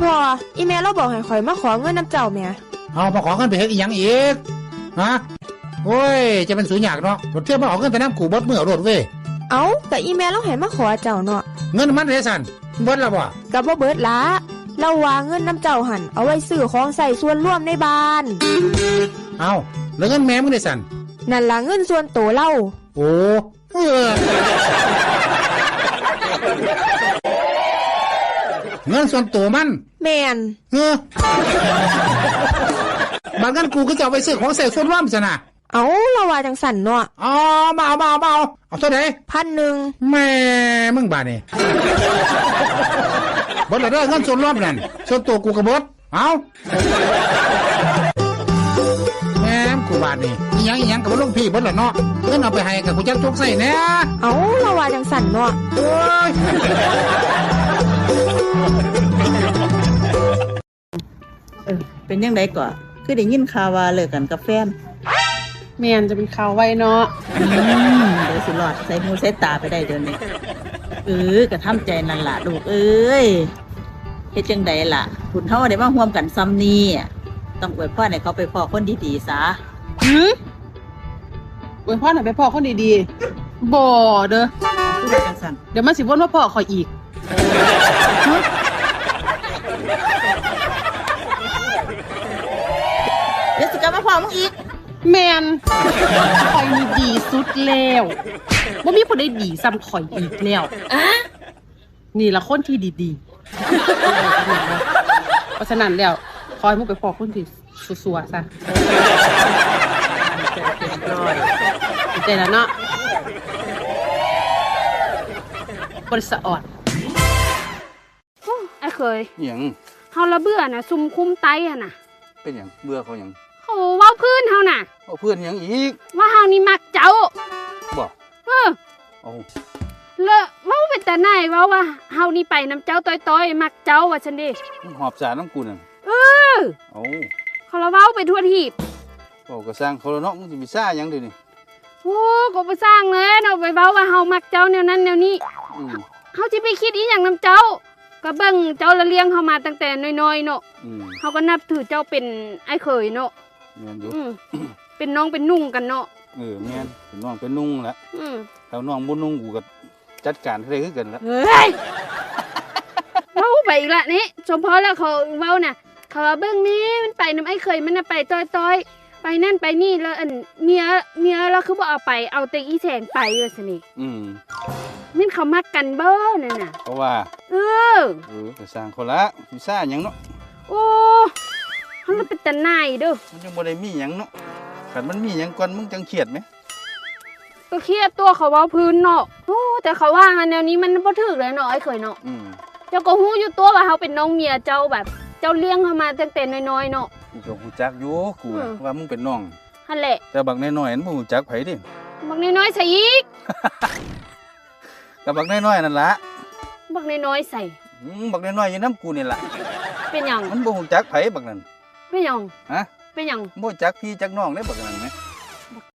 พ่ออีแม่เราบอกให้ข่อยมาขอเงินน้ำเจ้าแม่เอามาขอเงินไปเฮ็ดอีหยังอีกฮะโอ้ยจะเป็นสูญยากเนาะรถเที่ยวมาเอาเงินแต่น้ำกูเบิดมือรถเว้ยเอาแต่อีแม่เราให้มาขอเจ้าเนาะเงินมันเด้สั่นเบิดแล้วบ่ก็บ่เบิดละเราวางเงินน้ำเจ้าหันเอาไว้ซื้อของใส่ส่วนร่วมในบ้านเอาแล้วเงินแม่มึงได้สั่นนั่นล่ะเงินส่วนตัวเราโอ้เงินส่วนตัวมันแม่นบางเงินกูก็จะเอาไปซื้อของใส่ส่วนร่วมซะนะเอาเราว่าจังสั่นเนาะอ๋อมาเอาเท่าไหร่1,000แม่มึงบาดนี่บดละเด้อเงินส่วนร่วมนั่นส่วนตัวกูก็บดเอาแม่กูบาดนี่อีหยังกับบ่ลงพี่บดละเนาะเงินเอาไปให้กับกูจักจกใส่แน่เอาเราว่าจังสั่นเนาะโอ้ยเป็นยังไงก่อนคือได้ยินข่าวว่าเลิกกันกับแฟนแม่นจะเป็นข่าวไว้เนาะเดี๋ยวสิรอดใส่หูใส่ตาไปได้เดี๋ยวนี้ก็ทำใจนั่นล่ะลูกเอ้ยเฮ็ดจังไดล่ะคุณเฮาได้มาร่วมกันซ้ำนี้ต้องอวยพรให้เขาไปพ้อคนดีๆซะอวยพรให้ไปพ่อคนดีๆบ่เด้อคือจังซั่นเดี๋ยวมันสิวนมาพ่อข่อยอีกเดี๋ยวสิกลับมาพ้อมึงอีกแม่นข่อยนี่ดีสุดแล้วบ่มีคนใดดีซ้ำข่อยอีกแล้วนี่ล่ะคนที่ดีๆเพราะฉะนั้นแล้วขอให้มึงไปพ่อคนที่สัวๆซะใจแล้วเนาะบริษัทอ่อนไอ้เคยหยังเฮาละเบื่อน่ะซุ่มคุ้มไตหั่นน่ะเป็นหยังเบื่อเขาหยังเขาเว้าพื้นเฮาน่ะเอาเพื่อนหยังอีกว่าเฮานี่มักเจ้าบ่เอาแล้วเว้าเป็นตาไหนเว้าว่าเฮานี่ไปน้ำเจ้าต้อยๆมักเจ้าว่าซั่นดิมึงหอบสารน้ำกูนั่นเอาเขาละเว้าไปทั่วทีบก็สร้างเขาแล้วเนาะมึงสิมีซ่าหยังเดี๋ยวนี้โอ้ก็บ่สร้างเลยเนาะไปเว้าว่าเฮามักเจ้าแนวนั้นแนวนี้เฮาสิไปคิดอีหยังนำเจ้าก็เบิ่งเจ้าละเลี้ยงเฮามาตั้งแต่น้อยๆเนาะเฮาก็นับถือเจ้าเป็นไอ้เคยเนาะแม่นอยู่เป็นน้องเป็นนุ่งกันเนาะแม่นเป็นน้องเป็นนุ่งแหละแล้วน้องบ่นุ่งกูก็จัดการให้ได้คือกันละเฮ้ยเว้าไปอีกละนี่สมพรแล้วเขาเว้าน่ะเขาว่าเบิ่งแม่มันไปนำไอ้เคยมันน่ะไปต้อยๆไปนั่นไปนี่แล้วอันเมียเราคือบ่เอาไปเอาแต่อีแสงไปว่าซั่นนี่มันเขามักกันบ่นั่นน่ะเพราะว่าก็สร้างเขาละมีซ่าหยังเนาะโอ้มันเป็นตาหน่ายเด้อมันจังบ่ได้มีหยังเนาะคันมันมีหยังก่อนมึงจังเครียดมั้ยก็เครียดตัวเขาเว้าพื้นเนาะโอ้แต่เขาว่าแนวนี้มันบ่ถูกเลยเนาะไอ้เคยเนาะเจ้าก็ฮู้อยู่ตัวว่าเฮาเป็นน้องเมียเจ้าแบบเจ้าเลี้ยงเฮามาตั้งแต่น้อยๆเนาะกูก็ฮู้จักอยู่กูว่ามึงเป็นน้องหั่นแหละแต่บักน้อยๆนั่นบ่ฮู้จักไผดิบักน้อยๆใส่อีกก็บักน้อยๆนั่นล่ะบักน้อยๆใส่บักน้อยๆอยู่นำกูนี่ล่ะเป็นหยังมันบ่ฮู้จักไผบักนั้นเป็นหยังฮะเป็นหยังบ่จักพี่จักน้องเด้บักนั้นแหม